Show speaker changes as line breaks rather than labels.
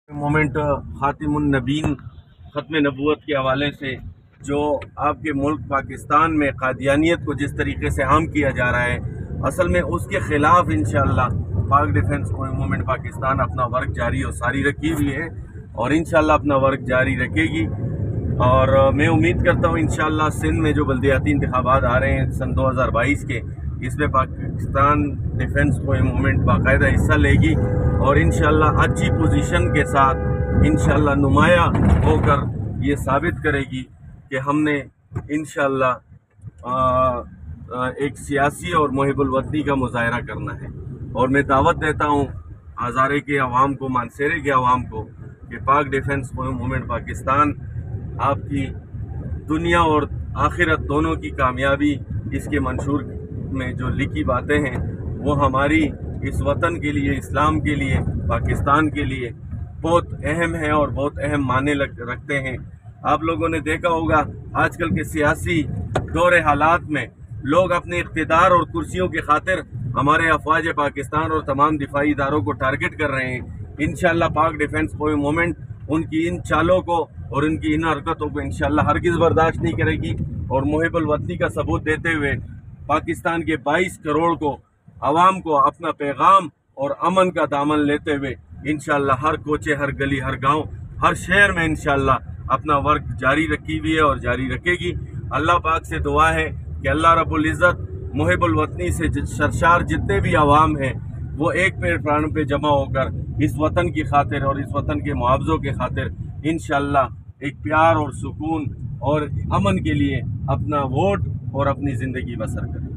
Moment خاتم النبین ختم نبوت کے حوالے سے جو آپ کے ملک پاکستان میں قادیانیت کو جس طریقے سے عام کیا جا رہا ہے، اصل میں اس کے خلاف انشاءاللہ پاک ڈیفنس موومنٹ پاکستان اپنا ورک جاری اور ساری رکھی ہوئی ہے اور انشاءاللہ اپنا ورک جاری رکھے گی۔ اور میں امید کرتا ہوں انشاءاللہ سندھ میں جو بلدیاتی انتخابات آ رہے ہیں سن 2022 کے، اس میں پاکستان ڈیفنس موومنٹ باقاعدہ حصہ لے گی اور انشاءاللہ اچھی پوزیشن کے ساتھ انشاءاللہ نمایاں ہو کر یہ ثابت کرے گی کہ ہم نے انشاءاللہ ایک سیاسی اور محب الوطنی کا مظاہرہ کرنا ہے۔ اور میں دعوت دیتا ہوں ہزارے کے عوام کو، مانسیرے کے عوام کو، کہ پاک ڈیفنس موومنٹ پاکستان آپ کی دنیا اور آخرت دونوں کی کامیابی، اس کے منشور میں جو لکھی باتیں ہیں وہ ہماری اس وطن کے لیے، اسلام کے لیے، پاکستان کے لیے بہت اہم ہیں اور بہت اہم معنی رکھتے ہیں۔ آپ لوگوں نے دیکھا ہوگا آج کل کے سیاسی دور حالات میں لوگ اپنے اقتدار اور کرسیوں کی خاطر ہمارے افواج پاکستان اور تمام دفاعی اداروں کو ٹارگٹ کر رہے ہیں۔ انشاءاللہ پاک ڈیفنس موومنٹ ان کی ان چالوں کو اور ان کی ان حرکتوں کو انشاءاللہ ہرگز برداشت نہیں کرے گی اور محب الوطنی کا ثبوت دیتے ہوئے پاکستان کے 22 کروڑ کو عوام کو اپنا پیغام اور امن کا دامن لیتے ہوئے انشاءاللہ ہر کوچے، ہر گلی، ہر گاؤں، ہر شہر میں انشاءاللہ اپنا ورک جاری رکھی ہوئی ہے اور جاری رکھے گی۔ اللہ پاک سے دعا ہے کہ اللہ رب العزت محب الوطنی سے سرشار جتنے بھی عوام ہیں وہ ایک پلیٹ فارم پہ جمع ہو کر اس وطن کی خاطر اور اس وطن کے معاوضوں کے خاطر انشاءاللہ ایک پیار اور سکون اور امن کے لیے اپنا ووٹ اور اپنی زندگی بسر کریں۔